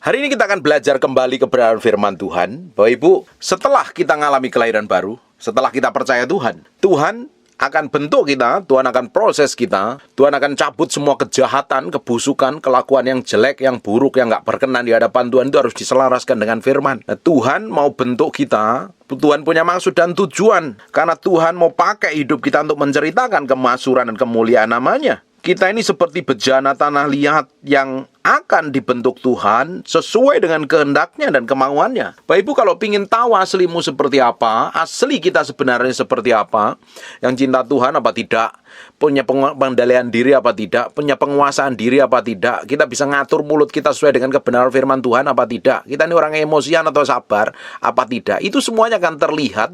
Hari ini kita akan belajar kembali kebenaran firman Tuhan. Bapak Ibu, setelah kita mengalami kelahiran baru, setelah kita percaya Tuhan, Tuhan akan bentuk kita, Tuhan akan proses kita, Tuhan akan cabut semua kejahatan, kebusukan, kelakuan yang jelek, yang buruk, yang gak berkenan di hadapan Tuhan. Itu harus diselaraskan dengan firman. Nah, Tuhan mau bentuk kita, Tuhan punya maksud dan tujuan, karena Tuhan mau pakai hidup kita untuk menceritakan kemasyhuran dan kemuliaan namanya. Kita ini seperti bejana tanah liat yang akan dibentuk Tuhan sesuai dengan kehendaknya dan kemauannya. Bapak Ibu, kalau ingin tahu aslimu seperti apa, asli kita sebenarnya seperti apa, yang cinta Tuhan apa tidak, punya pengendalian diri apa tidak, punya penguasaan diri apa tidak, kita bisa ngatur mulut kita sesuai dengan kebenaran firman Tuhan apa tidak, kita ini orang emosian atau sabar apa tidak, itu semuanya akan terlihat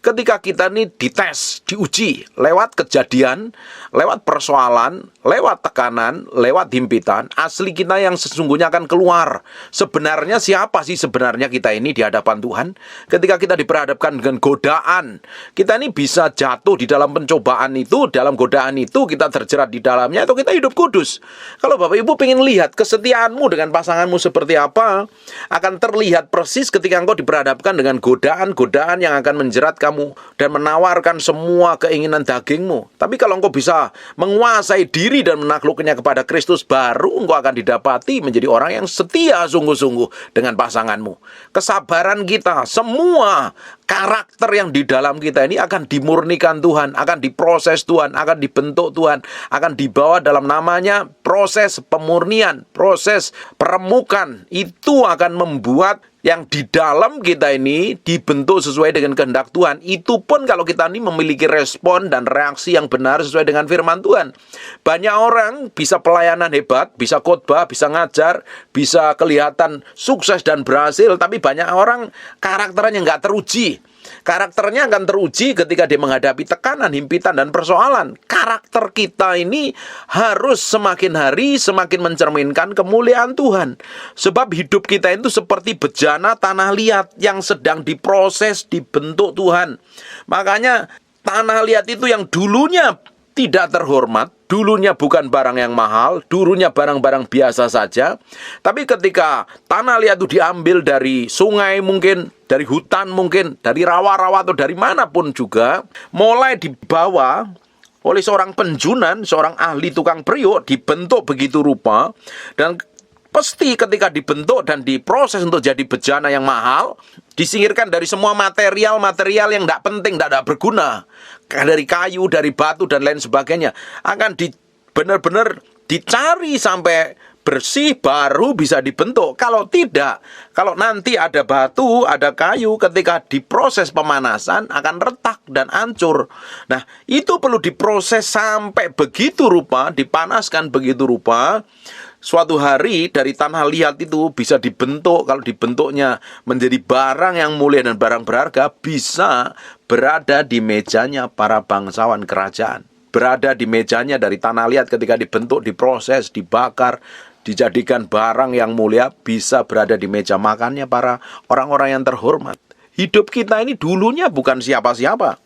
ketika kita ini dites, diuji, lewat kejadian, lewat persoalan, lewat tekanan, lewat himpitan, asli kita yang sesungguhnya akan keluar. Sebenarnya siapa sih sebenarnya kita ini di hadapan Tuhan? Ketika kita diperhadapkan dengan godaan, kita ini bisa jatuh di dalam pencobaan itu, dalam godaan itu kita terjerat di dalamnya, atau kita hidup kudus. Kalau Bapak Ibu pengen lihat kesetiaanmu dengan pasanganmu seperti apa, akan terlihat persis ketika engkau diperhadapkan dengan godaan-godaan yang akan menjerat kamu dan menawarkan semua keinginan dagingmu. Tapi kalau engkau bisa menguasai diri dan menaklukkannya kepada Kristus, baru engkau akan didapati menjadi orang yang setia sungguh-sungguh dengan pasanganmu. Kesabaran kita, semua karakter yang di dalam kita ini akan dimurnikan Tuhan, akan diproses Tuhan, akan dibentuk Tuhan, akan dibawa dalam namanya proses pemurnian, proses peremukan. Itu akan membuat yang di dalam kita ini dibentuk sesuai dengan kehendak Tuhan. Itu pun kalau kita ini memiliki respon dan reaksi yang benar sesuai dengan firman Tuhan. Banyak orang bisa pelayanan hebat, bisa khotbah, bisa ngajar, bisa kelihatan sukses dan berhasil, tapi banyak orang karakternya nggak teruji. Karakternya akan teruji ketika dia menghadapi tekanan, himpitan, dan persoalan. Karakter kita ini harus semakin hari semakin mencerminkan kemuliaan Tuhan. Sebab hidup kita itu seperti bejana tanah liat yang sedang diproses, dibentuk Tuhan. Makanya tanah liat itu yang dulunya tidak terhormat, dulunya bukan barang yang mahal, dulunya barang-barang biasa saja. Tapi ketika tanah liat itu diambil dari sungai mungkin, dari hutan mungkin, dari rawa-rawa atau dari manapun juga, mulai dibawa oleh seorang penjunan, seorang ahli tukang periuk, dibentuk begitu rupa, dan pasti ketika dibentuk dan diproses untuk jadi bejana yang mahal, disingkirkan dari semua material-material yang tidak penting, tidak berguna, dari kayu, dari batu, dan lain sebagainya, akan benar-benar dicari sampai bersih, baru bisa dibentuk. Kalau tidak, kalau nanti ada batu, ada kayu, ketika diproses pemanasan akan retak dan hancur. Nah, itu perlu diproses sampai begitu rupa, dipanaskan begitu rupa. Suatu hari dari tanah liat itu bisa dibentuk. Kalau dibentuknya menjadi barang yang mulia dan barang berharga, bisa berada di mejanya para bangsawan kerajaan. Berada di mejanya dari tanah liat ketika dibentuk, diproses, dibakar, dijadikan barang yang mulia, bisa berada di meja makannya para orang-orang yang terhormat. Hidup kita ini dulunya bukan siapa-siapa.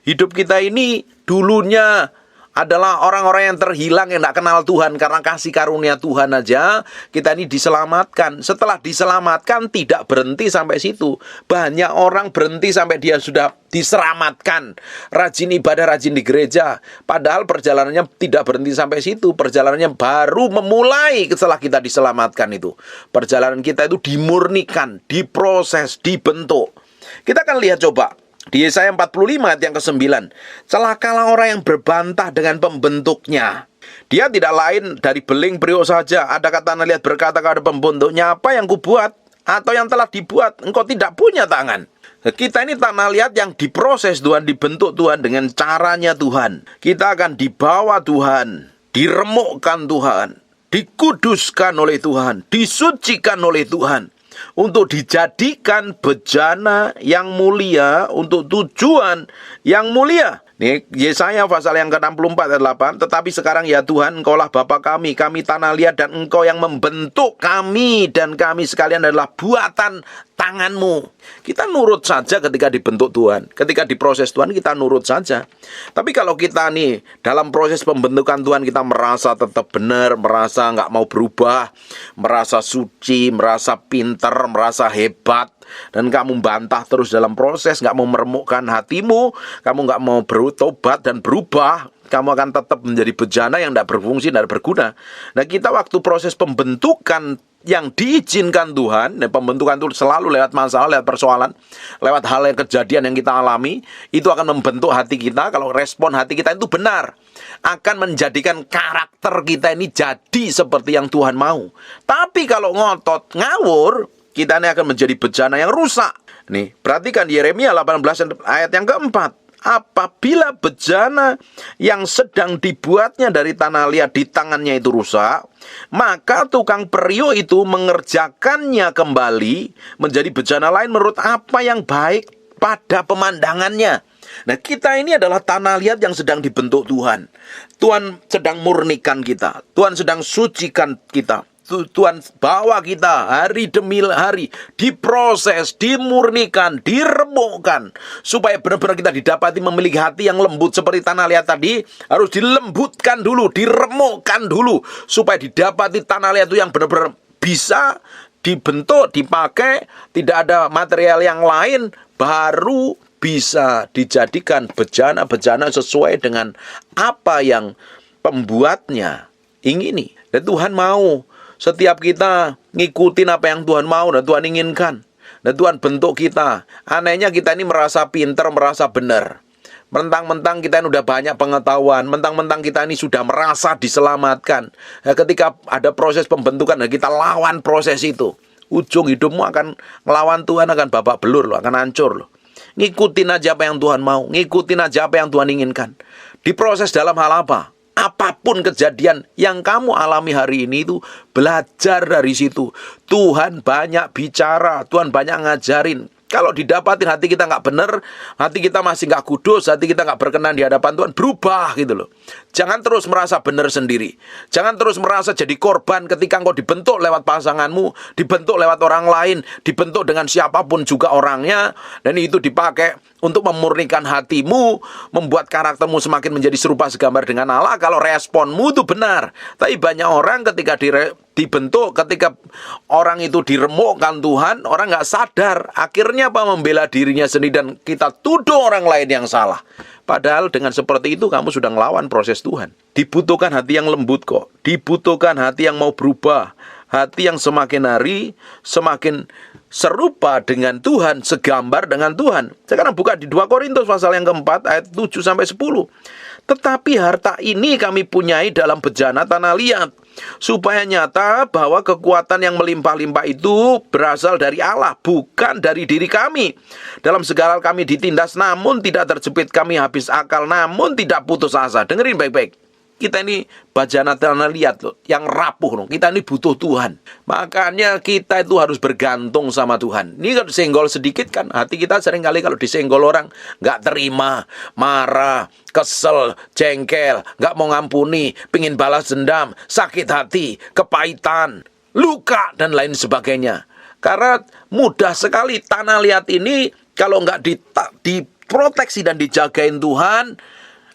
Hidup kita ini dulunya adalah orang-orang yang terhilang, yang tidak kenal Tuhan. Karena kasih karunia Tuhan aja kita ini diselamatkan. Setelah diselamatkan tidak berhenti sampai situ. Banyak orang berhenti sampai dia sudah diselamatkan, rajin ibadah, rajin di gereja. Padahal perjalanannya tidak berhenti sampai situ. Perjalanannya baru memulai setelah kita diselamatkan itu. Perjalanan kita itu dimurnikan, diproses, dibentuk. Kita akan lihat coba di Yesaya 45 ayat yang ke-9. Celakalah orang yang berbantah dengan pembentuknya. Dia tidak lain dari beling periuk saja. Adakah tanah liat berkata kepada pembentuknya, apa yang kubuat atau yang telah dibuat? Engkau tidak punya tangan. Kita ini tanah liat yang diproses Tuhan, dibentuk Tuhan dengan caranya Tuhan. Kita akan dibawa Tuhan, diremukkan Tuhan, dikuduskan oleh Tuhan, disucikan oleh Tuhan, untuk dijadikan bejana yang mulia, untuk tujuan yang mulia. Nih, Yesaya pasal yang ke-64 ayat 8, tetapi sekarang ya Tuhan, Engkaulah Bapa kami tanah liat, dan Engkau yang membentuk kami, dan kami sekalian adalah buatan tangan-Mu. Kita nurut saja ketika dibentuk Tuhan, ketika diproses Tuhan kita nurut saja. Tapi kalau kita nih dalam proses pembentukan Tuhan kita merasa tetap benar, merasa nggak mau berubah, merasa suci, merasa pinter, merasa hebat, dan kamu bantah terus dalam proses, nggak mau meremukkan hatimu, kamu nggak mau bertobat dan berubah, kamu akan tetap menjadi bejana yang tidak berfungsi, tidak berguna. Nah, kita waktu proses pembentukan yang diizinkan Tuhan, nah pembentukan itu selalu lewat masalah, lewat persoalan, lewat hal yang kejadian yang kita alami, itu akan membentuk hati kita. Kalau respon hati kita itu benar, akan menjadikan karakter kita ini jadi seperti yang Tuhan mau. Tapi kalau ngotot, ngawur, kita ini akan menjadi bejana yang rusak. Nih, perhatikan Yeremia 18 ayat yang keempat. Apabila bejana yang sedang dibuatnya dari tanah liat di tangannya itu rusak, maka tukang periuk itu mengerjakannya kembali menjadi bejana lain menurut apa yang baik pada pemandangannya. Nah, kita ini adalah tanah liat yang sedang dibentuk Tuhan. Tuhan sedang murnikan kita. Tuhan sedang sucikan kita. Tuhan bawa kita hari demi hari diproses, dimurnikan, diremukkan, supaya benar-benar kita didapati memiliki hati yang lembut seperti tanah liat tadi. Harus dilembutkan dulu, diremukkan dulu, supaya didapati tanah liat itu yang benar-benar bisa dibentuk, dipakai, tidak ada material yang lain, baru bisa dijadikan bejana-bejana sesuai dengan apa yang pembuatnya ingini. Dan Tuhan mau setiap kita ngikutin apa yang Tuhan mau dan Tuhan inginkan. Dan Tuhan bentuk kita. Anehnya kita ini merasa pinter, merasa benar. Mentang-mentang kita ini udah banyak pengetahuan, mentang-mentang kita ini sudah merasa diselamatkan. Nah, ketika ada proses pembentukan, kita lawan proses itu. Ujung hidupmu akan melawan Tuhan, akan babak belur loh, akan hancur loh. Ngikutin aja apa yang Tuhan mau, ngikutin aja apa yang Tuhan inginkan. Diproses dalam hal apa? Apapun kejadian yang kamu alami hari ini itu, belajar dari situ. Tuhan banyak bicara, Tuhan banyak ngajarin. Kalau didapatin hati kita nggak benar, hati kita masih nggak kudus, hati kita nggak berkenan di hadapan Tuhan, berubah gitu loh. Jangan terus merasa benar sendiri. Jangan terus merasa jadi korban ketika engkau dibentuk lewat pasanganmu, dibentuk lewat orang lain, dibentuk dengan siapapun juga orangnya, dan itu dipakai untuk memurnikan hatimu, membuat karaktermu semakin menjadi serupa segambar dengan Allah kalau responmu itu benar. Tapi banyak orang ketika dibentuk, ketika orang itu diremukkan Tuhan, orang nggak sadar. Akhirnya apa? Membela dirinya sendiri dan kita tuduh orang lain yang salah. Padahal dengan seperti itu kamu sudah ngelawan proses Tuhan. Dibutuhkan hati yang lembut kok. Dibutuhkan hati yang mau berubah. Hati yang semakin hari semakin serupa dengan Tuhan, segambar dengan Tuhan. Sekarang buka di 2 Korintus pasal yang keempat ayat 7-10. Tetapi harta ini kami punyai dalam bejana tanah liat, supaya nyata bahwa kekuatan yang melimpah-limpah itu berasal dari Allah, bukan dari diri kami. Dalam segala kami ditindas, namun tidak terjepit, kami habis akal, namun tidak putus asa. Dengerin baik-baik. Kita ini bejana tanah liat loh, yang rapuh loh. Kita ini butuh Tuhan. Makanya kita itu harus bergantung sama Tuhan. Ini kalau disenggol sedikit kan, hati kita seringkali kalau disenggol orang nggak terima, marah, kesel, jengkel, nggak mau ngampuni, pingin balas dendam, sakit hati, kepahitan, luka, dan lain sebagainya. Karena mudah sekali tanah liat ini kalau nggak diproteksi dan dijagain Tuhan,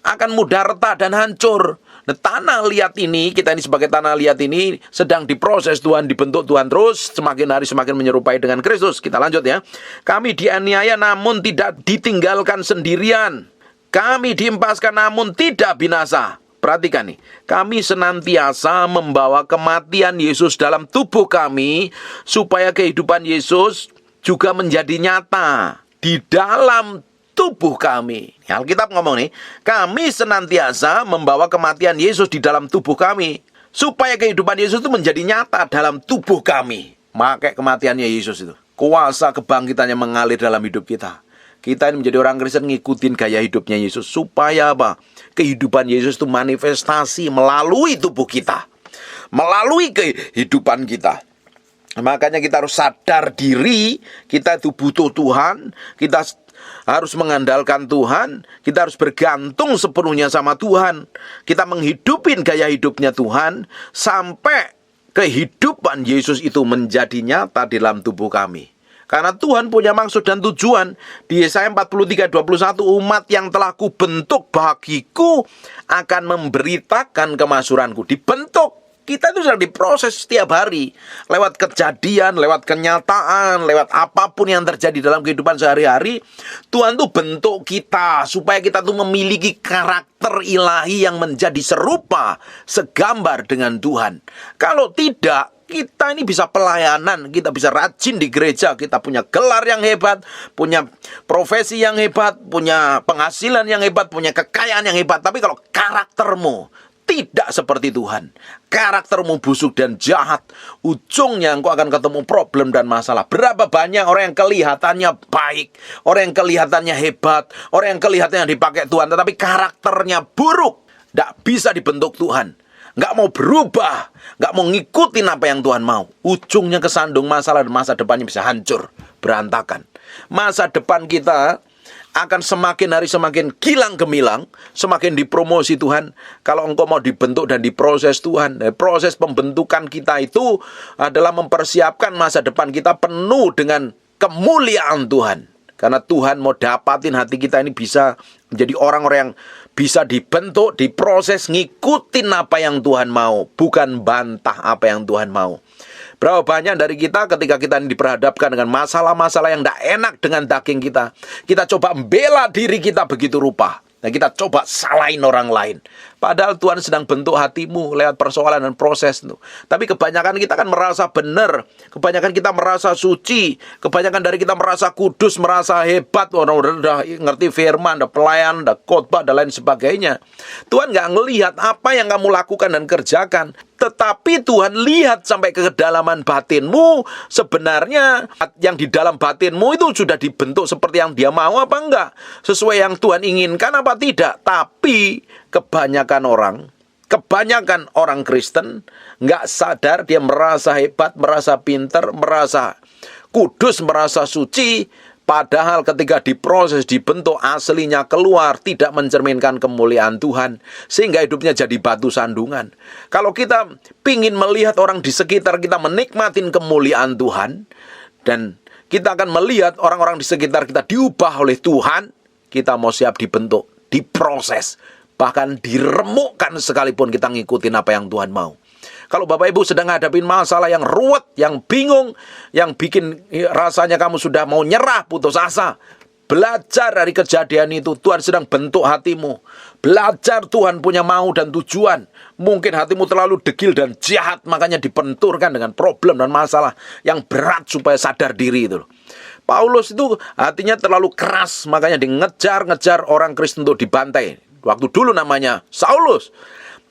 akan mudah retak dan hancur. Nah, tanah liat ini, kita ini sebagai tanah liat ini sedang diproses Tuhan, dibentuk Tuhan terus, semakin hari semakin menyerupai dengan Kristus. Kita lanjut ya. Kami dianiaya namun tidak ditinggalkan sendirian. Kami diempaskan namun tidak binasa. Perhatikan nih, kami senantiasa membawa kematian Yesus dalam tubuh kami, supaya kehidupan Yesus juga menjadi nyata di dalam tubuh kami. Alkitab ngomong nih, kami senantiasa membawa kematian Yesus di dalam tubuh kami, supaya kehidupan Yesus itu menjadi nyata dalam tubuh kami. Maka kematiannya Yesus itu, kuasa kebangkitannya mengalir dalam hidup kita. Kita ini menjadi orang Kristen ngikutin gaya hidupnya Yesus, supaya apa? Kehidupan Yesus itu manifestasi melalui tubuh kita, melalui kehidupan kita. Makanya kita harus sadar diri, kita itu butuh Tuhan, kita harus mengandalkan Tuhan, kita harus bergantung sepenuhnya sama Tuhan. Kita menghidupin gaya hidupnya Tuhan sampai kehidupan Yesus itu menjadi nyata di dalam tubuh kami. Karena Tuhan punya maksud dan tujuan. Di Yesaya 43:21, umat yang telah kubentuk bagiku akan memberitakan kemasyhuranku. Dibentuk. Kita itu sedang diproses setiap hari. Lewat kejadian, lewat kenyataan, lewat apapun yang terjadi dalam kehidupan sehari-hari. Tuhan tuh bentuk kita supaya kita tuh memiliki karakter ilahi yang menjadi serupa, segambar dengan Tuhan. Kalau tidak, kita ini bisa pelayanan, kita bisa rajin di gereja, kita punya gelar yang hebat, punya profesi yang hebat, punya penghasilan yang hebat, punya kekayaan yang hebat. Tapi kalau karaktermu tidak seperti Tuhan, karaktermu busuk dan jahat, ujungnya engkau akan ketemu problem dan masalah. Berapa banyak orang yang kelihatannya baik, orang yang kelihatannya hebat, orang yang kelihatannya dipakai Tuhan, tetapi karakternya buruk, tidak bisa dibentuk Tuhan, nggak mau berubah, nggak mau ngikutin apa yang Tuhan mau. Ujungnya kesandung masalah dan masa depannya bisa hancur, berantakan. Masa depan kita akan semakin hari semakin kilang gemilang, semakin dipromosi Tuhan. Kalau engkau mau dibentuk dan diproses Tuhan, proses pembentukan kita itu adalah mempersiapkan masa depan kita penuh dengan kemuliaan Tuhan. Karena Tuhan mau dapatin hati kita ini bisa menjadi orang-orang yang bisa dibentuk, diproses, ngikutin apa yang Tuhan mau, bukan bantah apa yang Tuhan mau. Berapa banyak dari kita ketika kita diperhadapkan dengan masalah-masalah yang tidak enak dengan daging kita, kita coba membela diri kita begitu rupa. Dan kita coba salahin orang lain. Padahal Tuhan sedang bentuk hatimu lewat persoalan dan proses itu. Tapi kebanyakan kita kan merasa benar. Kebanyakan kita merasa suci. Kebanyakan dari kita merasa kudus, merasa hebat. Orang udah ngerti firman, udah pelayan, udah khotbah, dan lain sebagainya. Tuhan nggak ngelihat apa yang kamu lakukan dan kerjakan. Tetapi Tuhan lihat sampai ke kedalaman batinmu. Sebenarnya yang di dalam batinmu itu sudah dibentuk seperti yang Dia mau apa enggak? Sesuai yang Tuhan inginkan apa tidak? Tapi kebanyakan orang Kristen nggak sadar, dia merasa hebat, merasa pintar, merasa kudus, merasa suci. Padahal ketika diproses, dibentuk, aslinya keluar, tidak mencerminkan kemuliaan Tuhan. Sehingga hidupnya jadi batu sandungan. Kalau kita pingin melihat orang di sekitar kita menikmatin kemuliaan Tuhan, dan kita akan melihat orang-orang di sekitar kita diubah oleh Tuhan, kita mau siap dibentuk, diproses, bahkan diremukkan sekalipun kita ngikutin apa yang Tuhan mau. Kalau Bapak Ibu sedang ngadapin masalah yang ruwet, yang bingung, yang bikin rasanya kamu sudah mau nyerah, putus asa, belajar dari kejadian itu. Tuhan sedang bentuk hatimu. Belajar Tuhan punya mau dan tujuan. Mungkin hatimu terlalu degil dan jahat, makanya dibenturkan dengan problem dan masalah yang berat supaya sadar diri itu. Paulus itu hatinya terlalu keras, makanya ngejar orang Kristen untuk dibantai. Waktu dulu namanya Saulus.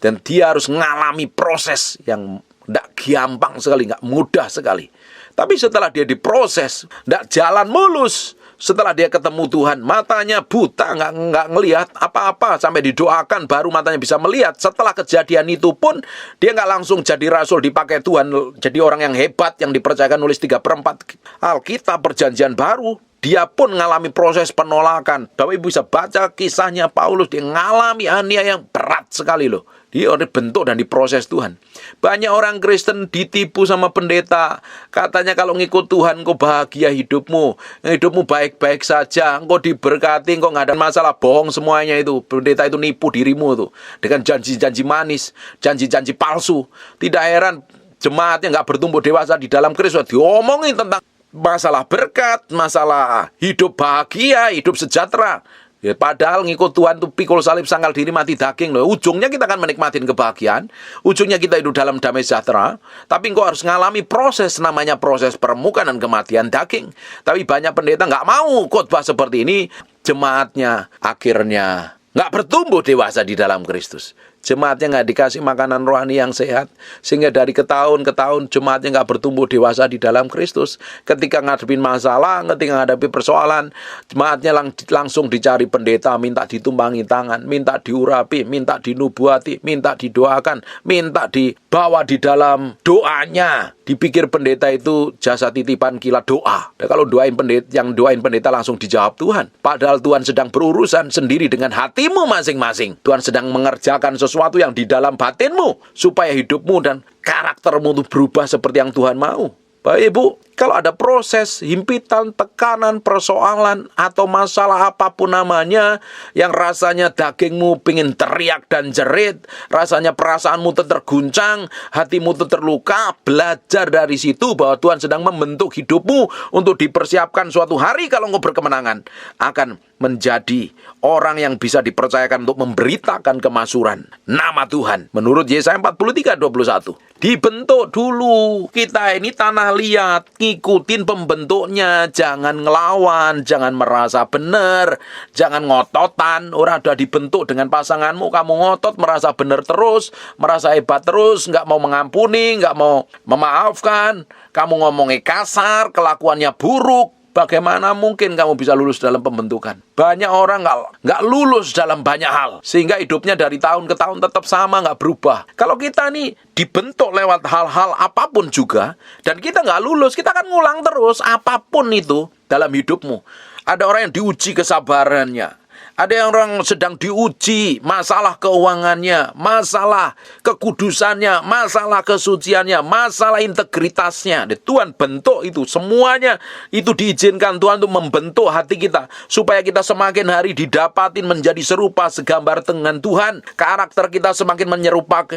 Dan dia harus mengalami proses yang tidak gampang sekali, nggak mudah sekali. Tapi setelah dia diproses, tidak jalan mulus. Setelah dia ketemu Tuhan, matanya buta, nggak ngelihat apa-apa. Sampai didoakan, baru matanya bisa melihat. Setelah kejadian itu pun, dia nggak langsung jadi rasul, dipakai Tuhan. Jadi orang yang hebat, yang dipercayakan nulis 3/4 Alkitab Perjanjian Baru. Dia pun mengalami proses penolakan. Bapak Ibu bisa baca kisahnya Paulus. Dia mengalami aniaya yang berat sekali loh. Dia dibentuk dan diproses Tuhan. Banyak orang Kristen ditipu sama pendeta. Katanya kalau ngikut Tuhan, engkau bahagia hidupmu. Hidupmu baik-baik saja. Engkau diberkati, engkau nggak ada masalah. Bohong semuanya itu. Pendeta itu nipu dirimu tuh. Dengan janji-janji manis, janji-janji palsu. Tidak heran jemaatnya nggak bertumbuh dewasa di dalam Kristus. Diomongin tentang masalah berkat, masalah hidup bahagia, hidup sejahtera. Ya, padahal ngikut Tuhan tuh pikul salib sangkal diri mati daging loh. Ujungnya kita akan menikmatin kebahagiaan. Ujungnya kita hidup dalam damai sejahtera. Tapi engkau harus mengalami proses, namanya proses permukaan dan kematian daging. Tapi banyak pendeta nggak mau khotbah seperti ini. Jemaatnya akhirnya nggak bertumbuh dewasa di dalam Kristus. Jemaatnya nggak dikasih makanan rohani yang sehat, sehingga dari ke tahun jemaatnya nggak bertumbuh dewasa di dalam Kristus. Ketika ngadepin masalah, ketika ngadepin persoalan, jemaatnya langsung dicari pendeta, minta ditumpangi tangan, minta diurapi, minta dinubuati, minta didoakan, minta dibawa di dalam doanya. Dipikir pendeta itu jasa titipan kilat doa. Dan kalau doain pendeta langsung dijawab Tuhan. Padahal Tuhan sedang berurusan sendiri dengan hatimu masing-masing. Tuhan sedang mengerjakan sesuatu yang di dalam batinmu, supaya hidupmu dan karaktermu itu berubah seperti yang Tuhan mau. Bapak Ibu, kalau ada proses, himpitan, tekanan, persoalan, atau masalah apapun namanya, yang rasanya dagingmu pengen teriak dan jerit, rasanya perasaanmu terguncang, hatimu terluka, belajar dari situ bahwa Tuhan sedang membentuk hidupmu untuk dipersiapkan suatu hari kalau engkau berkemenangan, akan menjadi orang yang bisa dipercayakan untuk memberitakan kemasuran nama Tuhan. Menurut Yesaya 43:21. Dibentuk dulu. Kita ini tanah liat, ngikutin pembentuknya, jangan ngelawan, jangan merasa benar, jangan ngototan. Orang udah dibentuk dengan pasanganmu, kamu ngotot, merasa benar terus, merasa hebat terus, nggak mau mengampuni, nggak mau memaafkan, kamu ngomongnya kasar, kelakuannya buruk. Bagaimana mungkin kamu bisa lulus dalam pembentukan? Banyak orang nggak lulus dalam banyak hal, sehingga hidupnya dari tahun ke tahun tetap sama, nggak berubah. Kalau kita nih dibentuk lewat hal-hal apapun juga, dan kita nggak lulus, kita akan ngulang terus apapun itu dalam hidupmu. Ada orang yang diuji kesabarannya. Ada orang sedang diuji masalah keuangannya, masalah kekudusannya, masalah kesuciannya, masalah integritasnya. Tuhan bentuk itu, semuanya itu diizinkan Tuhan untuk membentuk hati kita, supaya kita semakin hari didapatin menjadi serupa segambar dengan Tuhan. Karakter kita semakin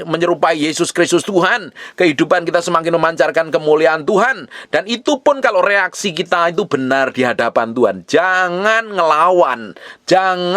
menyerupai Yesus Kristus Tuhan. Kehidupan kita semakin memancarkan kemuliaan Tuhan. Dan itu pun kalau reaksi kita itu benar di hadapan Tuhan. Jangan ngelawan, jangan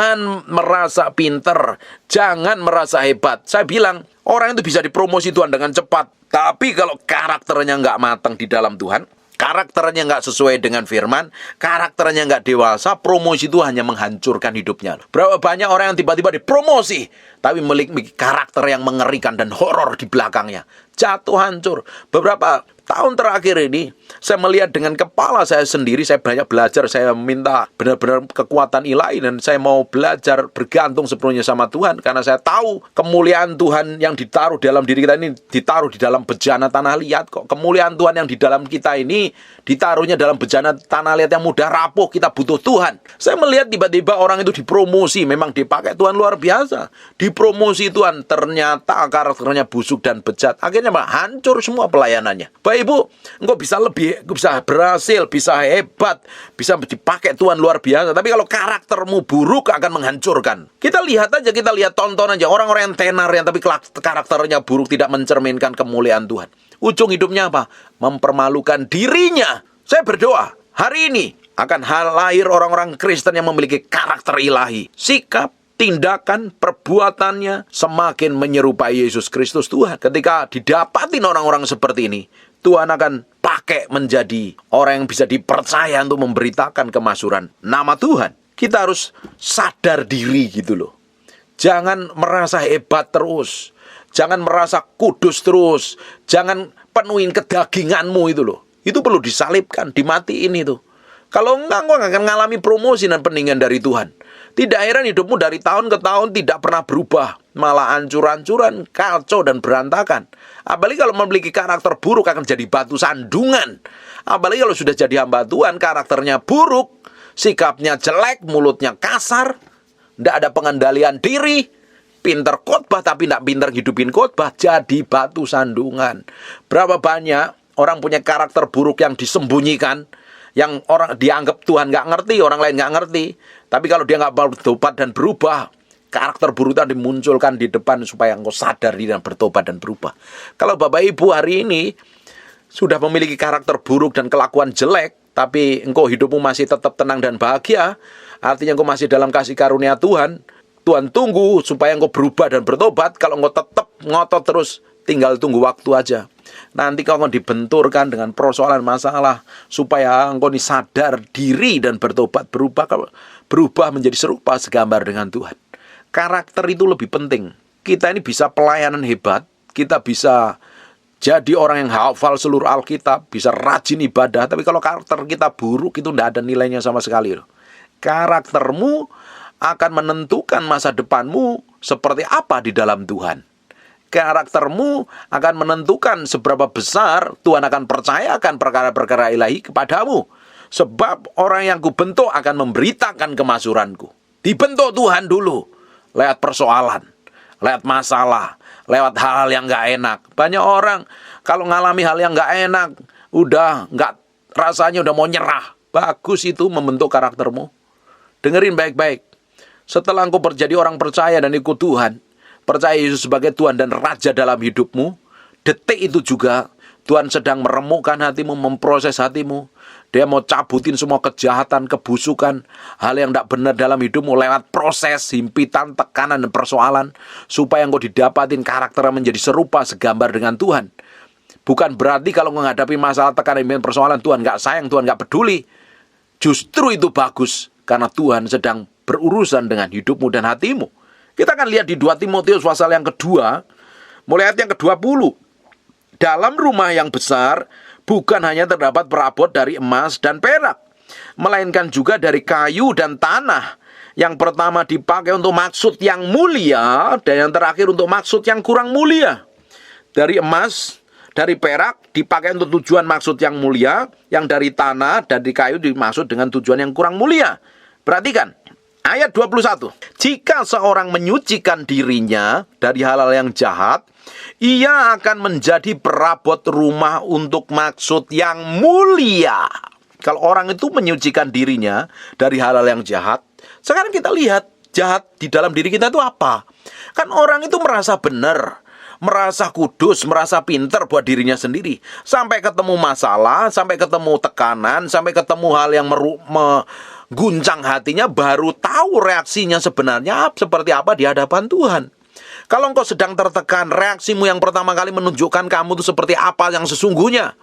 merasa pinter, jangan merasa hebat. Saya bilang, orang itu bisa dipromosi Tuhan dengan cepat. Tapi kalau karakternya nggak matang di dalam Tuhan, karakternya nggak sesuai dengan firman, karakternya nggak dewasa, promosi itu hanya menghancurkan hidupnya. Berapa banyak orang yang tiba-tiba dipromosi, tapi memiliki karakter yang mengerikan dan horor di belakangnya. Jatuh hancur. Beberapa tahun terakhir ini, saya melihat dengan kepala saya sendiri, saya banyak belajar, saya minta benar-benar kekuatan ilahi, dan saya mau belajar bergantung sepenuhnya sama Tuhan, karena saya tahu kemuliaan Tuhan yang ditaruh dalam diri kita ini, ditaruh di dalam bejana tanah liat kok. Kemuliaan Tuhan yang di dalam kita ini, ditaruhnya dalam bejana tanah liat yang mudah rapuh, kita butuh Tuhan. Saya melihat tiba-tiba orang itu dipromosi, memang dipakai Tuhan luar biasa. Dipromosi Tuhan, ternyata karakternya busuk dan bejat. Akhirnya hancur semua pelayanannya. Ibu, engkau bisa berhasil, bisa hebat, bisa dipakai Tuhan luar biasa. Tapi kalau karaktermu buruk akan menghancurkan. Kita lihat tonton aja orang-orang yang tenar yang tapi karakternya buruk, tidak mencerminkan kemuliaan Tuhan. Ujung hidupnya apa? Mempermalukan dirinya. Saya berdoa hari ini akan lahir orang-orang Kristen yang memiliki karakter ilahi, sikap, tindakan, perbuatannya semakin menyerupai Yesus Kristus Tuhan. Ketika didapatin orang-orang seperti ini, Tuhan akan pakai menjadi orang yang bisa dipercaya untuk memberitakan kemasuran nama Tuhan. Kita harus sadar diri gitu loh. Jangan merasa hebat terus. Jangan merasa kudus terus. Jangan penuhin kedaginganmu itu loh. Itu perlu disalibkan, dimatiin itu. Kalau enggak, engkau akan mengalami promosi dan peninggian dari Tuhan. Tidak heran hidupmu dari tahun ke tahun tidak pernah berubah. Malah hancur-hancuran, kacau dan berantakan. Apalagi kalau memiliki karakter buruk akan jadi batu sandungan. Apalagi kalau sudah jadi hamba Tuhan, karakternya buruk, sikapnya jelek, mulutnya kasar, tidak ada pengendalian diri, pinter khotbah tapi tidak pinter hidupin khotbah, jadi batu sandungan. Berapa banyak orang punya karakter buruk yang disembunyikan, yang orang dianggap Tuhan nggak ngerti, orang lain nggak ngerti. Tapi kalau dia nggak bertobat dan berubah, karakter buruk itu dimunculkan di depan supaya engkau sadar diri dan bertobat dan berubah. Kalau Bapak Ibu hari ini sudah memiliki karakter buruk dan kelakuan jelek, tapi engkau hidupmu masih tetap tenang dan bahagia, artinya engkau masih dalam kasih karunia Tuhan. Tuhan tunggu supaya engkau berubah dan bertobat. Kalau engkau tetap ngotot terus, tinggal tunggu waktu aja. Nanti kau akan dibenturkan dengan persoalan masalah, supaya engkau ini sadar diri dan bertobat, berubah menjadi serupa segambar dengan Tuhan. Karakter itu lebih penting. kita ini bisa pelayanan hebat, kita bisa jadi orang yang hafal seluruh Alkitab, bisa rajin ibadah, tapi kalau karakter kita buruk itu tidak ada nilainya sama sekali loh. Karaktermu akan menentukan masa depanmu seperti apa di dalam Tuhan. Karaktermu akan menentukan seberapa besar Tuhan akan percayakan perkara-perkara ilahi kepadamu. Sebab orang yang kubentuk akan memberitakan kemasuranku. Dibentuk Tuhan dulu, lewat persoalan, lewat masalah, lewat hal-hal yang gak enak. Banyak orang kalau ngalami hal yang gak enak, rasanya udah mau nyerah. Bagus itu membentuk karaktermu. Dengerin baik-baik. Setelah engkau menjadi orang percaya dan ikut Tuhan, percaya Yesus sebagai Tuhan dan Raja dalam hidupmu, detik itu juga Tuhan sedang meremukkan hatimu, memproses hatimu. Dia mau cabutin semua kejahatan, kebusukan, hal yang tidak benar dalam hidupmu lewat proses, himpitan, tekanan, dan persoalan, supaya engkau didapatin karakter menjadi serupa, segambar dengan Tuhan. Bukan berarti kalau menghadapi masalah, tekanan, dan persoalan, Tuhan nggak sayang, Tuhan nggak peduli. Justru itu bagus, karena Tuhan sedang berurusan dengan hidupmu dan hatimu. Kita akan lihat di 2 Timotius pasal yang kedua, mulai ayat yang ke-20. Dalam rumah yang besar, bukan hanya terdapat perabot dari emas dan perak, melainkan juga dari kayu dan tanah. Yang pertama dipakai untuk maksud yang mulia, dan yang terakhir untuk maksud yang kurang mulia. Dari emas, dari perak dipakai untuk tujuan maksud yang mulia, yang dari tanah dan di kayu dimaksud dengan tujuan yang kurang mulia. Perhatikan, ayat 21. Jika seorang menyucikan dirinya dari hal-hal yang jahat, ia akan menjadi perabot rumah untuk maksud yang mulia. Kalau orang itu menyucikan dirinya dari hal-hal yang jahat, sekarang kita lihat jahat di dalam diri kita itu apa? Kan orang itu merasa benar, merasa kudus, merasa pintar buat dirinya sendiri. Sampai ketemu masalah, sampai ketemu tekanan, sampai ketemu hal yang guncang hatinya, baru tahu reaksinya sebenarnya seperti apa di hadapan Tuhan. Kalau engkau sedang tertekan, reaksimu yang pertama kali menunjukkan kamu itu seperti apa yang sesungguhnya.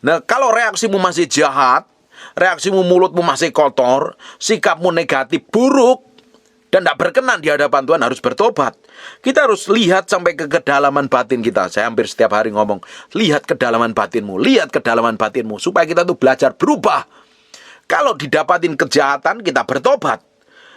Nah, kalau reaksimu masih jahat, reaksimu mulutmu masih kotor, sikapmu negatif, buruk, dan tidak berkenan di hadapan Tuhan, harus bertobat. Kita harus lihat sampai ke kedalaman batin kita. Saya hampir setiap hari ngomong, lihat kedalaman batinmu, lihat kedalaman batinmu, supaya kita tuh belajar berubah. Kalau didapatin kejahatan, kita bertobat.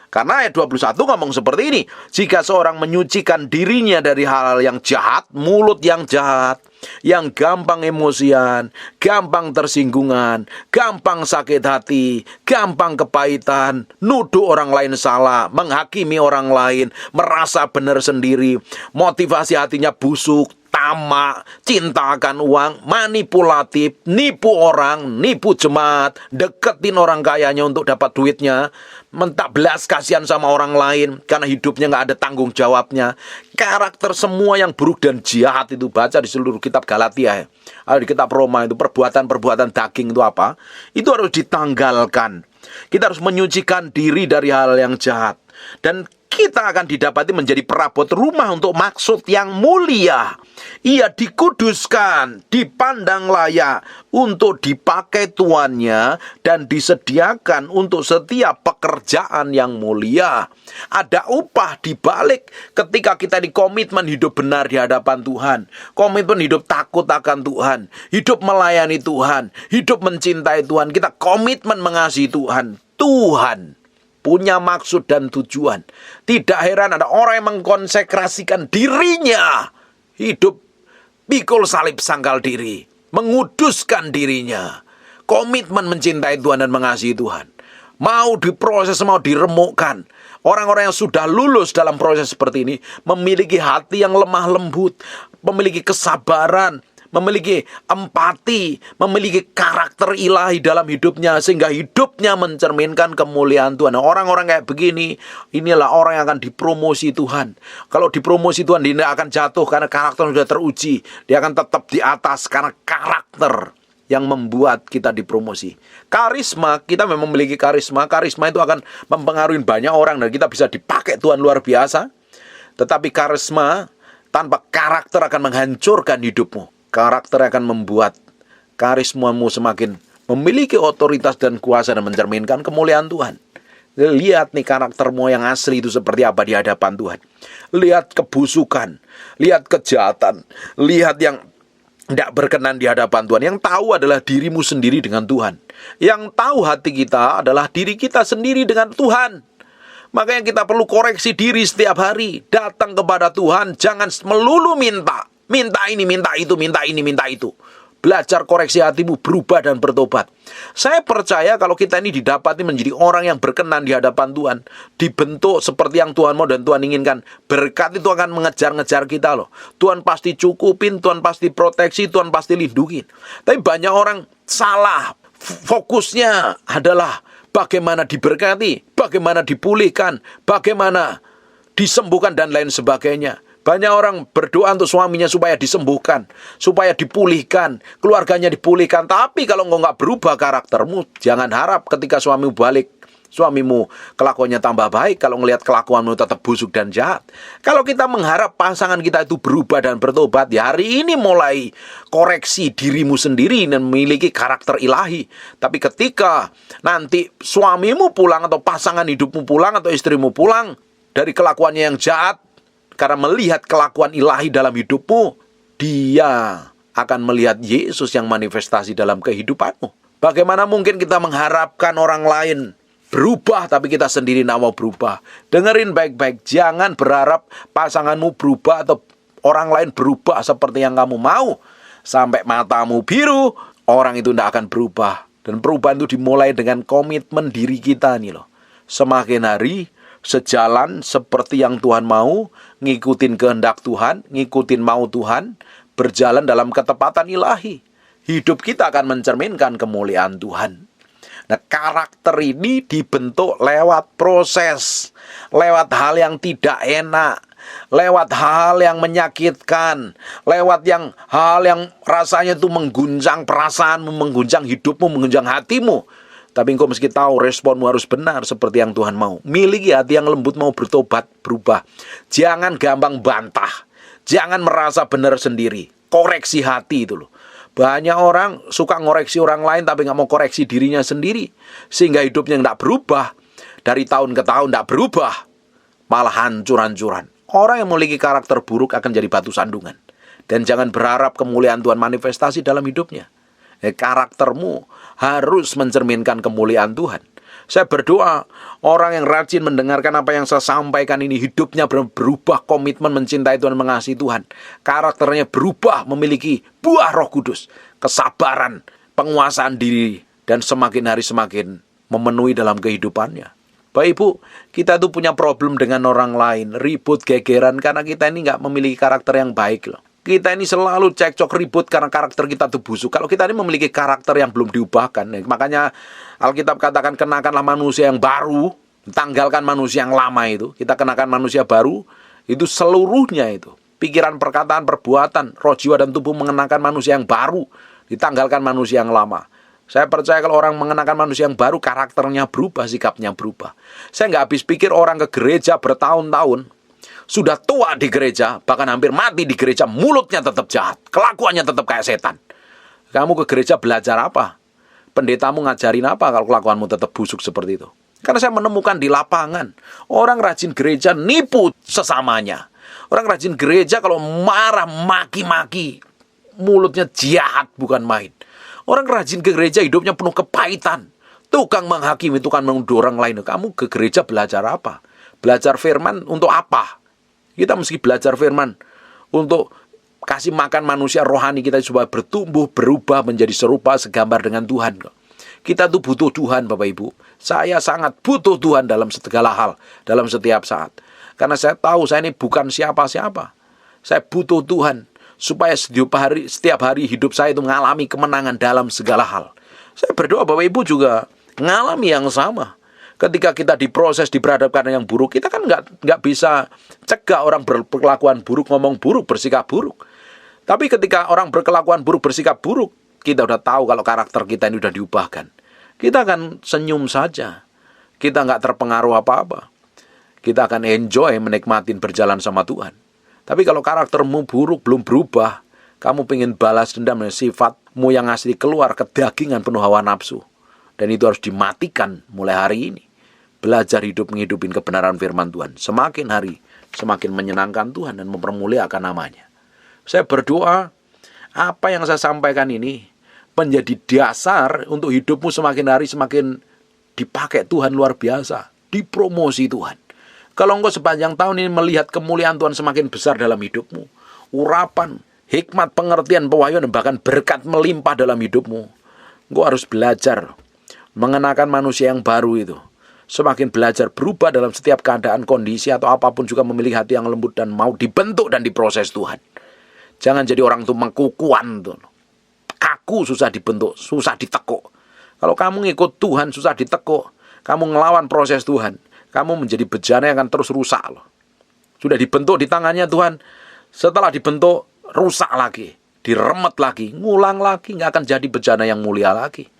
Karena ayat 21 ngomong seperti ini. Jika seorang menyucikan dirinya dari hal-hal yang jahat, mulut yang jahat, yang gampang emosian, gampang tersinggungan, gampang sakit hati, gampang kepahitan, nuduh orang lain salah, menghakimi orang lain, merasa benar sendiri, motivasi hatinya busuk, tamak, cinta akan uang, manipulatif, nipu orang, nipu jemaat, deketin orang kayanya untuk dapat duitnya, mentak belas kasihan sama orang lain karena hidupnya nggak ada tanggung jawabnya. Karakter semua yang buruk dan jahat itu, baca di seluruh kitab Galatia ya. Ada di kitab Roma itu, perbuatan-perbuatan daging itu apa? Itu harus ditanggalkan. Kita harus menyucikan diri dari hal yang jahat. Dan kita akan didapati menjadi perabot rumah untuk maksud yang mulia. Ia dikuduskan, dipandang layak untuk dipakai tuannya, dan disediakan untuk setiap pekerjaan yang mulia. Ada upah di balik ketika kita dikomitmen hidup benar di hadapan Tuhan, komitmen hidup takut akan Tuhan, hidup melayani Tuhan, hidup mencintai Tuhan. Kita komitmen mengasihi Tuhan. Tuhan punya maksud dan tujuan. Tidak heran ada orang yang mengkonsekrasikan dirinya, hidup pikul salib sangkal diri, menguduskan dirinya, komitmen mencintai Tuhan dan mengasihi Tuhan. Mau diproses, mau diremukkan. Orang-orang yang sudah lulus dalam proses seperti ini memiliki hati yang lemah lembut, memiliki kesabaran, memiliki empati, memiliki karakter ilahi dalam hidupnya, sehingga hidupnya mencerminkan kemuliaan Tuhan. Nah, orang-orang kayak begini, inilah orang yang akan dipromosi Tuhan. Kalau dipromosi Tuhan, dia akan jatuh karena karakter sudah teruji. Dia akan tetap di atas karena karakter yang membuat kita dipromosi. Karisma, kita memang memiliki karisma. Karisma itu akan mempengaruhi banyak orang dan kita bisa dipakai Tuhan luar biasa. Tetapi karisma tanpa karakter akan menghancurkan hidupmu. Karakter akan membuat karismamu semakin memiliki otoritas dan kuasa dan mencerminkan kemuliaan Tuhan. Lihat nih karaktermu yang asli itu seperti apa di hadapan Tuhan. Lihat kebusukan, lihat kejahatan, lihat yang tidak berkenan di hadapan Tuhan. Yang tahu adalah dirimu sendiri dengan Tuhan. Yang tahu hati kita adalah diri kita sendiri dengan Tuhan. Makanya kita perlu koreksi diri setiap hari. Datang kepada Tuhan, jangan melulu minta. Minta ini, minta itu, minta ini, minta itu. Belajar koreksi hatimu, berubah dan bertobat. Saya percaya kalau kita ini didapati menjadi orang yang berkenan di hadapan Tuhan, dibentuk seperti yang Tuhan mau dan Tuhan inginkan, berkat itu akan mengejar-ngejar kita loh. Tuhan pasti cukupin, Tuhan pasti proteksi, Tuhan pasti lindungin. Tapi banyak orang salah. Fokusnya adalah bagaimana diberkati, bagaimana dipulihkan, bagaimana disembuhkan dan lain sebagainya. Banyak orang berdoa untuk suaminya supaya disembuhkan, supaya dipulihkan, keluarganya dipulihkan. Tapi kalau engkau nggak berubah karaktermu, jangan harap ketika suamimu balik, suamimu kelakuannya tambah baik kalau ngelihat kelakuanmu tetap busuk dan jahat. Kalau kita mengharap pasangan kita itu berubah dan bertobat, ya hari ini mulai koreksi dirimu sendiri dan memiliki karakter ilahi. Tapi ketika nanti suamimu pulang atau pasangan hidupmu pulang atau istrimu pulang dari kelakuannya yang jahat, karena melihat kelakuan ilahi dalam hidupmu, dia akan melihat Yesus yang manifestasi dalam kehidupanmu. Bagaimana mungkin kita mengharapkan orang lain berubah, tapi kita sendiri tidak mau berubah? Dengerin baik-baik, jangan berharap pasanganmu berubah atau orang lain berubah seperti yang kamu mau. Sampai matamu biru, orang itu tidak akan berubah. Dan perubahan itu dimulai dengan komitmen diri kita nih loh. Semakin hari, sejalan seperti yang Tuhan mau, ngikutin kehendak Tuhan, ngikutin mau Tuhan, berjalan dalam ketepatan ilahi. Hidup kita akan mencerminkan kemuliaan Tuhan. Nah, karakter ini dibentuk lewat proses, lewat hal yang tidak enak, lewat hal yang menyakitkan, lewat hal yang rasanya itu mengguncang perasaanmu, mengguncang hidupmu, mengguncang hatimu. Tapi engkau meski tahu responmu harus benar seperti yang Tuhan mau. Miliki hati yang lembut, mau bertobat, berubah. Jangan gampang bantah. Jangan merasa benar sendiri. Koreksi hati itu loh. Banyak orang suka ngoreksi orang lain tapi nggak mau koreksi dirinya sendiri. Sehingga hidupnya nggak berubah. Dari tahun ke tahun nggak berubah. Malah hancur-hancuran. Orang yang memiliki karakter buruk akan jadi batu sandungan. Dan jangan berharap kemuliaan Tuhan manifestasi dalam hidupnya. Karaktermu harus mencerminkan kemuliaan Tuhan. Saya berdoa orang yang rajin mendengarkan apa yang saya sampaikan ini, hidupnya berubah, komitmen mencintai Tuhan, mengasihi Tuhan. Karakternya berubah, memiliki buah Roh Kudus, kesabaran, penguasaan diri, dan semakin hari semakin memenuhi dalam kehidupannya. Bapak Ibu, kita tuh punya problem dengan orang lain, ribut, gegeran, karena kita ini nggak memiliki karakter yang baik loh. Kita ini selalu cekcok ribut karena karakter kita itu busuk. Kalau kita ini memiliki karakter yang belum diubahkan, makanya Alkitab katakan kenakanlah manusia yang baru, tanggalkan manusia yang lama itu. Kita kenakan manusia baru, itu seluruhnya itu. Pikiran, perkataan, perbuatan, roh, jiwa, dan tubuh mengenakan manusia yang baru, ditanggalkan manusia yang lama. Saya percaya kalau orang mengenakan manusia yang baru, karakternya berubah, sikapnya berubah. Saya nggak habis pikir orang ke gereja bertahun-tahun, sudah tua di gereja, bahkan hampir mati di gereja, mulutnya tetap jahat, kelakuannya tetap kayak setan. Kamu ke gereja belajar apa? Pendetamu ngajarin apa kalau kelakuanmu tetap busuk seperti itu? Karena saya menemukan di lapangan, orang rajin gereja nipu sesamanya. Orang rajin gereja kalau marah, maki-maki, mulutnya jahat bukan main. Orang rajin ke gereja hidupnya penuh kepahitan, tukang menghakimi, tukang menuduh orang lain. Kamu ke gereja belajar apa? Belajar firman untuk apa? Kita mesti belajar firman untuk kasih makan manusia rohani kita supaya bertumbuh, berubah menjadi serupa segambar dengan Tuhan. Kita tuh butuh Tuhan, Bapak Ibu. Saya sangat butuh Tuhan dalam segala hal, dalam setiap saat. Karena saya tahu saya ini bukan siapa-siapa. Saya butuh Tuhan supaya setiap hari hidup saya itu mengalami kemenangan dalam segala hal. Saya berdoa Bapak Ibu juga mengalami yang sama. Ketika kita diproses, diperhadapkan yang buruk, kita kan nggak bisa cegah orang berkelakuan buruk, ngomong buruk, bersikap buruk. Tapi ketika orang berkelakuan buruk, bersikap buruk, kita udah tahu kalau karakter kita ini udah diubahkan. Kita akan senyum saja. Kita nggak terpengaruh apa-apa. Kita akan enjoy, menikmatin berjalan sama Tuhan. Tapi kalau karaktermu buruk, belum berubah, kamu pengen balas dendam, sifatmu yang asli keluar, kedagingan penuh hawa nafsu. Dan itu harus dimatikan mulai hari ini. belajar hidup menghidupin kebenaran firman Tuhan. Semakin hari, semakin menyenangkan Tuhan dan mempermuliakan namanya. Saya berdoa, apa yang saya sampaikan ini menjadi dasar untuk hidupmu semakin hari semakin dipakai Tuhan luar biasa, dipromosi Tuhan. Kalau engkau sepanjang tahun ini melihat kemuliaan Tuhan semakin besar dalam hidupmu, urapan, hikmat, pengertian, pewahyuan, dan bahkan berkat melimpah dalam hidupmu, engkau harus belajar mengenakan manusia yang baru itu. Semakin belajar berubah dalam setiap keadaan, kondisi, atau apapun juga memiliki hati yang lembut dan mau dibentuk dan diproses Tuhan. Jangan jadi orang itu mengkukuan tuh. Kaku, susah dibentuk, susah ditekuk. Kalau kamu ngikut Tuhan susah ditekuk, kamu ngelawan proses Tuhan, kamu menjadi bejana yang akan terus rusak loh. Sudah dibentuk di tangannya Tuhan, setelah dibentuk rusak lagi, diremet lagi, ngulang lagi, nggak akan jadi bejana yang mulia lagi.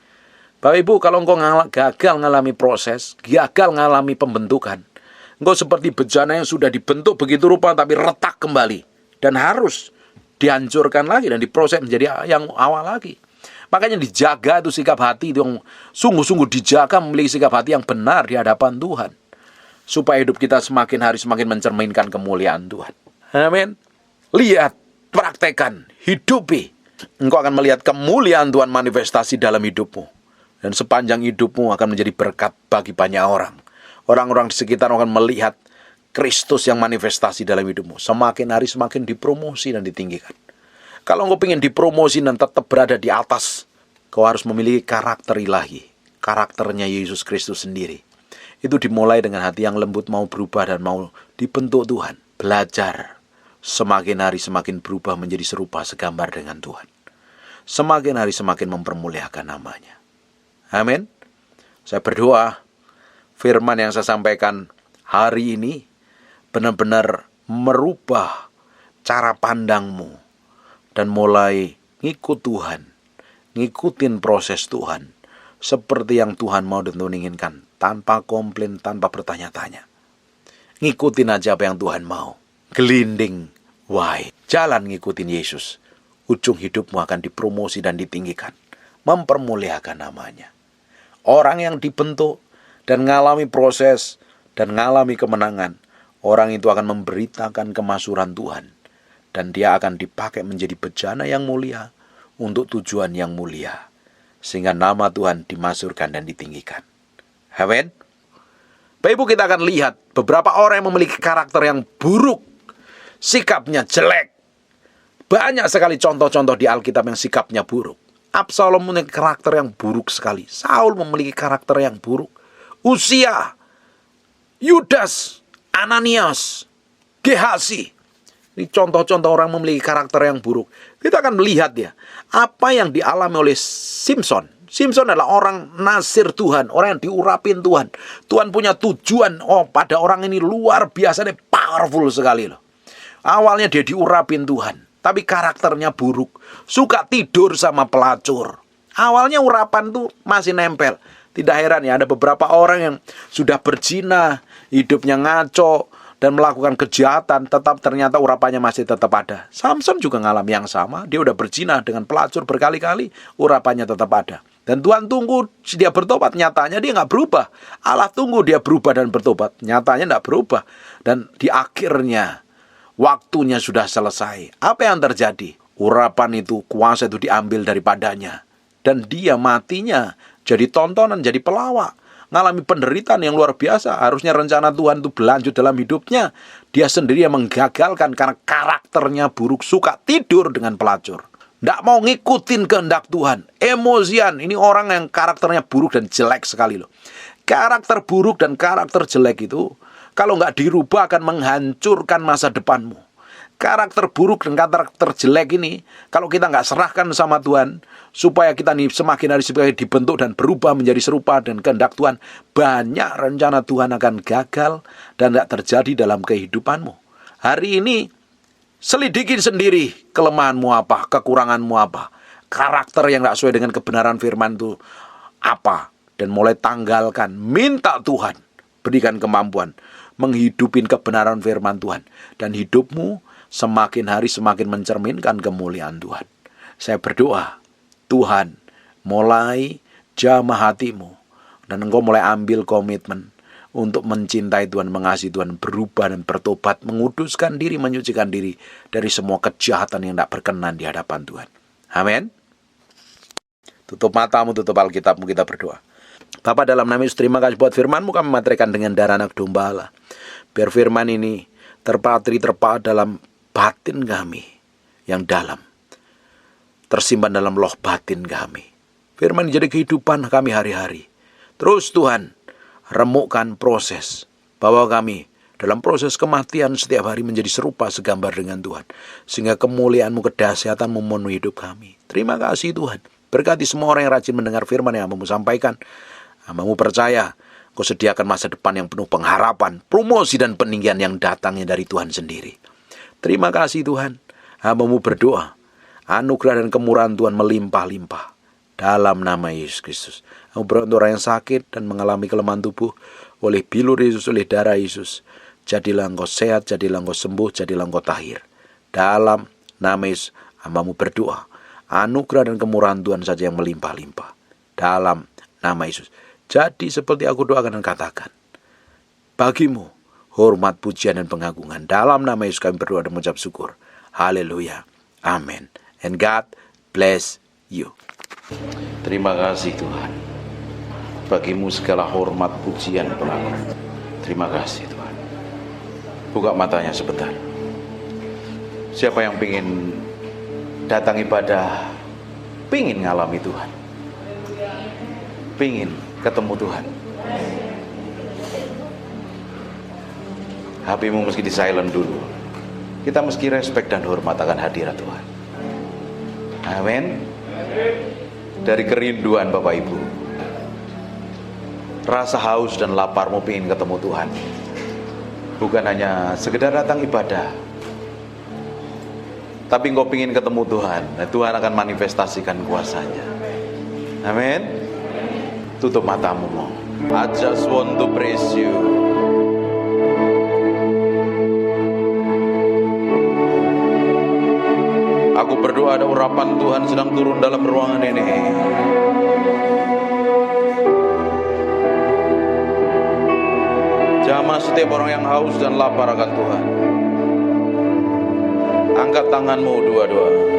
Bapak Ibu, kalau engkau gagal ngalami proses, gagal ngalami pembentukan, engkau seperti bejana yang sudah dibentuk begitu rupa tapi retak kembali dan harus dihancurkan lagi dan diproses menjadi yang awal lagi. Makanya dijaga itu sikap hati itu yang sungguh-sungguh dijaga, memiliki sikap hati yang benar di hadapan Tuhan, supaya hidup kita semakin hari semakin mencerminkan kemuliaan Tuhan. Amin. Lihat, praktekkan, hidupi. Engkau akan melihat kemuliaan Tuhan manifestasi dalam hidupmu. Dan sepanjang hidupmu akan menjadi berkat bagi banyak orang. Orang-orang di sekitar akan melihat Kristus yang manifestasi dalam hidupmu. Semakin hari semakin dipromosi dan ditinggikan. Kalau engkau ingin dipromosi dan tetap berada di atas, kau harus memiliki karakter ilahi. Karakternya Yesus Kristus sendiri. Itu dimulai dengan hati yang lembut, mau berubah dan mau dibentuk Tuhan. Belajar. Semakin hari semakin berubah menjadi serupa segambar dengan Tuhan. Semakin hari semakin mempermuliakan namanya. Amin. Saya berdoa firman yang saya sampaikan hari ini benar-benar merubah cara pandangmu dan mulai ngikut Tuhan, ngikutin proses Tuhan seperti yang Tuhan mau dan Tuhan inginkan, tanpa komplain, tanpa bertanya-tanya. Ngikutin aja apa yang Tuhan mau. Gelinding, why? Jalan ngikutin Yesus. Ujung hidupmu akan dipromosi dan ditinggikan, mempermuliakan namanya. Orang yang dibentuk dan mengalami proses dan mengalami kemenangan, orang itu akan memberitakan kemasuran Tuhan. Dan dia akan dipakai menjadi bejana yang mulia untuk tujuan yang mulia. Sehingga nama Tuhan dimasyurkan dan ditinggikan. Amin. Bapak Ibu, kita akan lihat beberapa orang yang memiliki karakter yang buruk. Sikapnya jelek. Banyak sekali contoh-contoh di Alkitab yang sikapnya buruk. Absalom memiliki karakter yang buruk sekali. Saul memiliki karakter yang buruk. Uzia, Yudas, Ananias, Gehazi. Ini contoh-contoh orang memiliki karakter yang buruk. Kita akan melihat ya, apa yang dialami oleh Simson. Simson adalah orang nasir Tuhan, orang yang diurapin Tuhan. Tuhan punya tujuan, pada orang ini luar biasa, dia powerful sekali loh. Awalnya dia diurapin Tuhan, tapi karakternya buruk. Suka tidur sama pelacur. Awalnya urapan tuh masih nempel. Tidak heran ya, ada beberapa orang yang sudah berzina, hidupnya ngaco, dan melakukan kejahatan, tetap ternyata urapannya masih tetap ada. Samson juga ngalami yang sama. Dia udah berzina dengan pelacur berkali-kali, urapannya tetap ada. Dan Tuhan tunggu dia bertobat, nyatanya dia nggak berubah. Allah tunggu dia berubah dan bertobat, nyatanya nggak berubah. Dan di akhirnya, waktunya sudah selesai. Apa yang terjadi? Urapan itu, kuasa itu diambil daripadanya. Dan dia matinya jadi tontonan, jadi pelawak. Ngalami penderitaan yang luar biasa. Harusnya rencana Tuhan itu berlanjut dalam hidupnya. Dia sendiri yang menggagalkan karena karakternya buruk. Suka tidur dengan pelacur. Nggak mau ngikutin kehendak Tuhan. Emosian. Ini orang yang karakternya buruk dan jelek sekali loh. Karakter buruk dan karakter jelek itu, kalau nggak dirubah akan menghancurkan masa depanmu. Karakter buruk dan karakter jelek ini, kalau kita nggak serahkan sama Tuhan, supaya kita nih semakin hari semakin dibentuk dan berubah menjadi serupa dan kehendak Tuhan, banyak rencana Tuhan akan gagal dan tidak terjadi dalam kehidupanmu. Hari ini, selidikin sendiri kelemahanmu apa, kekuranganmu apa, karakter yang nggak sesuai dengan kebenaran firman itu apa, dan mulai tanggalkan, minta Tuhan berikan kemampuan menghidupin kebenaran firman Tuhan, dan hidupmu semakin hari semakin mencerminkan kemuliaan Tuhan. Saya berdoa, Tuhan mulai jamah hatimu, dan engkau mulai ambil komitmen untuk mencintai Tuhan, mengasihi Tuhan, berubah dan bertobat, menguduskan diri, menyucikan diri dari semua kejahatan yang tidak berkenan di hadapan Tuhan. Amin. Tutup matamu, tutup Alkitabmu, kita berdoa. Bapa, dalam nama Yesus, terima kasih buat firman-Mu, kami materaikan dengan darah anak domba Allah. Biar firman ini terpaat dalam batin kami yang dalam, tersimpan dalam loh batin kami. Firman jadi kehidupan kami hari-hari. Terus Tuhan, remukkan proses bahwa kami dalam proses kematian setiap hari menjadi serupa segambar dengan Tuhan, sehingga kemuliaan-Mu, kedahsyaatan-Mu memenuhi hidup kami. Terima kasih Tuhan. Berkati semua orang yang rajin mendengar firman yang Hamba-Mu sampaikan. Hamba-Mu percaya Kau sediakan masa depan yang penuh pengharapan, promosi dan peninggian yang datangnya dari Tuhan sendiri. Terima kasih Tuhan. Hamba-Mu berdoa, anugerah dan kemurahan Tuhan melimpah-limpah dalam nama Yesus Kristus. Hamba berdoa untuk orang yang sakit dan mengalami kelemahan tubuh, oleh bilur Yesus, oleh darah Yesus, jadilah engkau sehat, jadilah engkau sembuh, jadilah engkau tahir. Dalam nama Yesus, Hamba-Mu berdoa, anugerah dan kemurahan Tuhan saja yang melimpah-limpah dalam nama Yesus. Jadi seperti aku doakan dan katakan, bagimu hormat, pujian dan pengagungan. Dalam nama Yesus kami berdoa dan mengucap syukur. Haleluya. Amin. And God bless you. Terima kasih Tuhan. Bagimu segala hormat, pujian, pengagungan. Terima kasih Tuhan. Buka matanya sebentar. Siapa yang ingin datang ibadah, pingin ngalami Tuhan, pingin ketemu Tuhan, HP-mu mesti di silent dulu. Kita mesti respect dan hormat akan hadirat Tuhan. Amin. Dari kerinduan Bapak Ibu, rasa haus dan laparmu pengen ketemu Tuhan, bukan hanya sekedar datang ibadah, tapi engkau pengen ketemu Tuhan. Nah, Tuhan akan manifestasikan kuasanya. Amin. Tutup matamu. I just want to praise you. Aku berdoa ada urapan Tuhan sedang turun dalam ruangan ini. Jamah setiap orang yang haus dan lapar akan Tuhan. Angkat tanganmu dua-dua.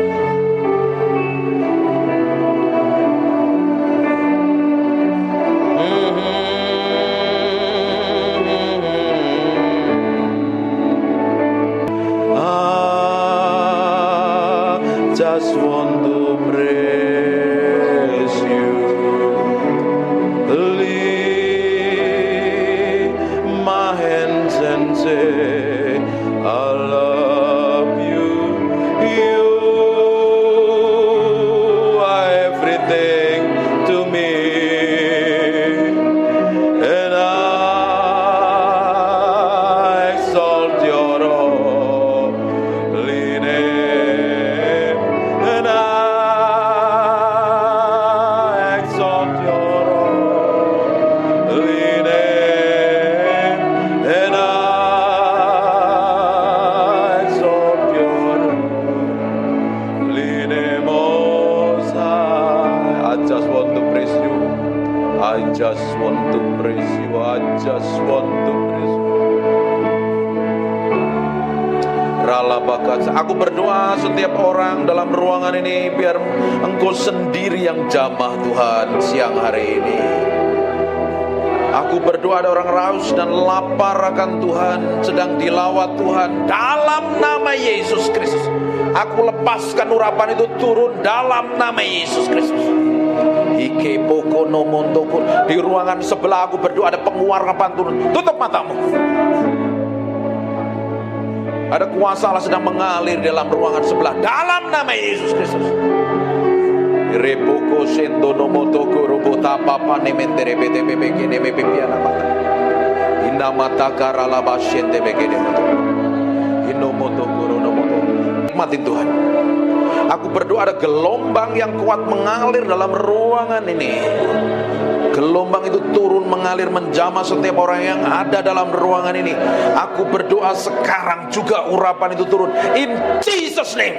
Just want to praise you, lift my hands and say I love you. You are everything to me, and I exalt your holy name. I just want to praise you. I just want to praise you. Aku berdoa setiap orang dalam ruangan ini, biar Engkau sendiri yang jamah Tuhan siang hari ini. Aku berdoa ada orang raus dan lapar akan Tuhan, sedang dilawat Tuhan dalam nama Yesus Kristus. Aku lepaskan urapan itu turun dalam nama Yesus Kristus. Di ruangan sebelah aku berdoa ada penguarapan turun. Tutup matamu. Ada kuasa Allah sedang mengalir dalam ruangan sebelah dalam nama Yesus Kristus. Repoko sento nomoto korobota papa nementere bete bebeke neme pipiana mata. Inna mata karala basyente begede moto. Inomoto koronomoto. Nikmatin Tuhan. Aku berdoa ada gelombang yang kuat mengalir dalam ruangan ini. Gelombang itu turun mengalir menjamah setiap orang yang ada dalam ruangan ini. Aku berdoa sekarang juga urapan itu turun in Jesus name.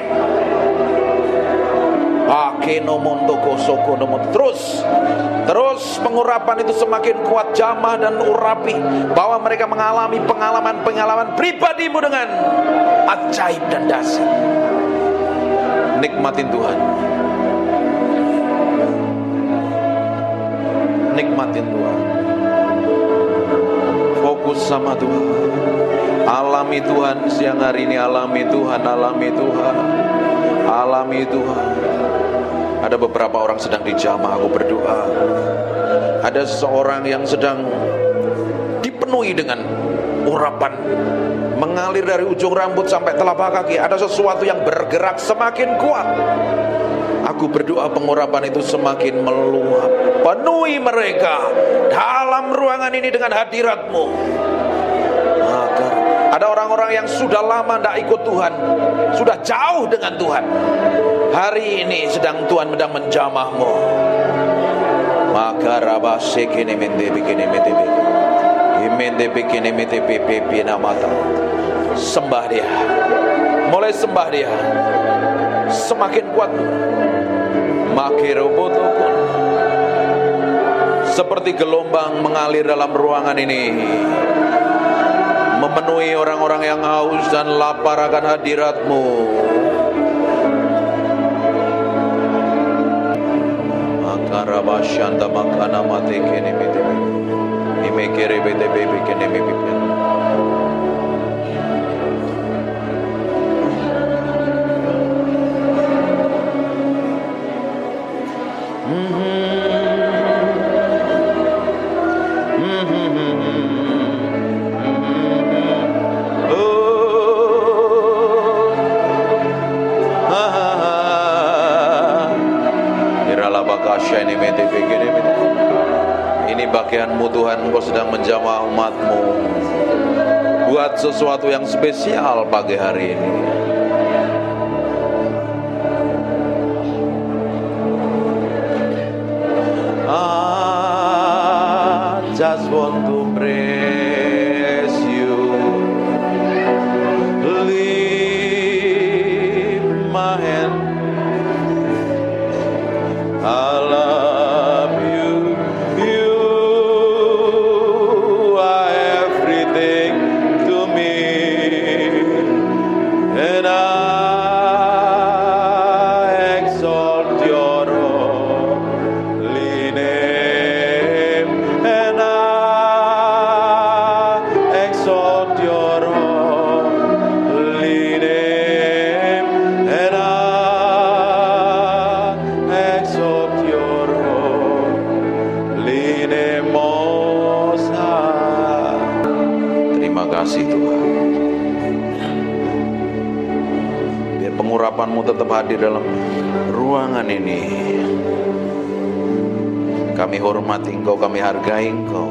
Terus pengurapan itu semakin kuat, jamah dan urapi, bahwa mereka mengalami pengalaman pribadimu dengan ajaib dan dahsyat. Nikmatin Tuhan. Nikmatin Tuhan. Fokus sama Tuhan. Alami Tuhan siang hari ini. Alami Tuhan. Alami Tuhan. Alami Tuhan. Ada beberapa orang sedang dijamah, aku berdoa. Ada seseorang yang sedang dipenuhi dengan urapan, mengalir dari ujung rambut sampai telapak kaki. Ada sesuatu yang bergerak semakin kuat. Aku berdoa pengurapan itu semakin meluap. Penuhi mereka dalam ruangan ini dengan hadirat-Mu. Agar ada orang-orang yang sudah lama tidak ikut Tuhan, sudah jauh dengan Tuhan, hari ini sedang Tuhan sedang menjamah-Mu. Maka rabaseke nemende bikene metebe. Imende bikene metebe pina mata. Sembah Dia. Mulai sembah Dia. Semakin kuat. Makirobotokon. Seperti gelombang mengalir dalam ruangan ini, memenuhi orang-orang yang haus dan lapar akan hadirat-Mu. Makarabasyanta makana mate kene mete. Imekere bete bebe kene mebe. Ini bagian-Mu Tuhan, Engkau sedang menjamah umat-Mu. Buat sesuatu yang spesial pagi hari ini. I just want to praise You. Lift my hand. I love You. You are everything to me, and I exalt Your holy name, and I exalt Your holy name, and I exalt Your holy name, Most High. Terima kasih Tuhan. Biar pengurapan-Mu tetap hadir dalam ruangan ini. Kami hormati Engkau, kami hargai Engkau.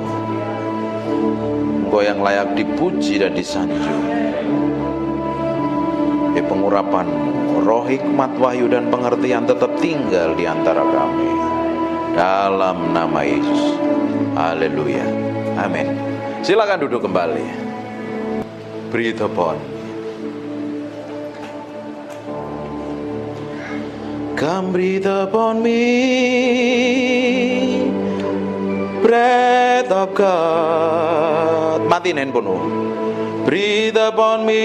Engkau yang layak dipuji dan disanjung. Biar pengurapan-Mu, roh hikmat, wahyu dan pengertian tetap tinggal di antara kami. Dalam nama Yesus. Haleluya. Amin. Silakan duduk kembali. Breathe upon. Come breathe upon me, breath of God. Matiin handphone. Breathe upon me,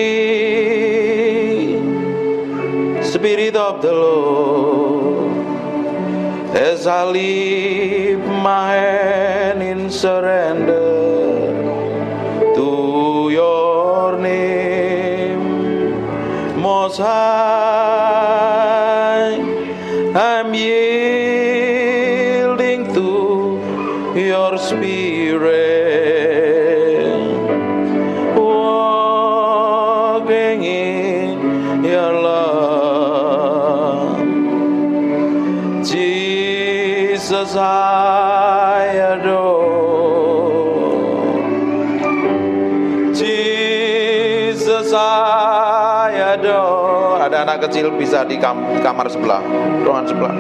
Spirit of the Lord, as I lift my hand in surrender to Your name, Most High. I'm yielding to Your Spirit, walking in Your love. Jesus, I adore. Jesus, I adore. Ada anak kecil bisa di kamar sebelah, ruangan sebelah.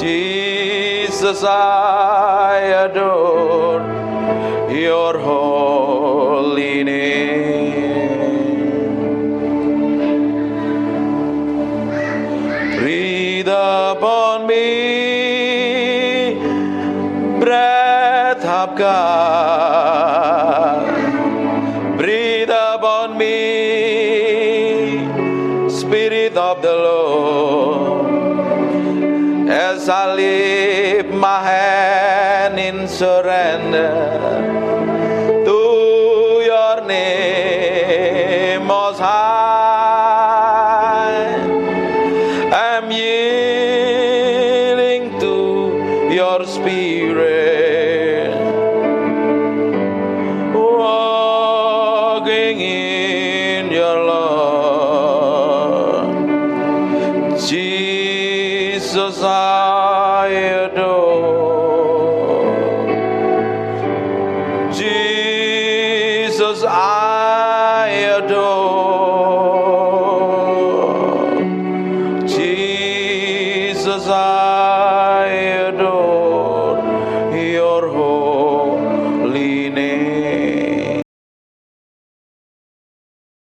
Jesus, I adore Your holy name. Breathe upon ungkapkan. Breathe upon me, Spirit of the Lord, as I lift my hand in surrender to your name.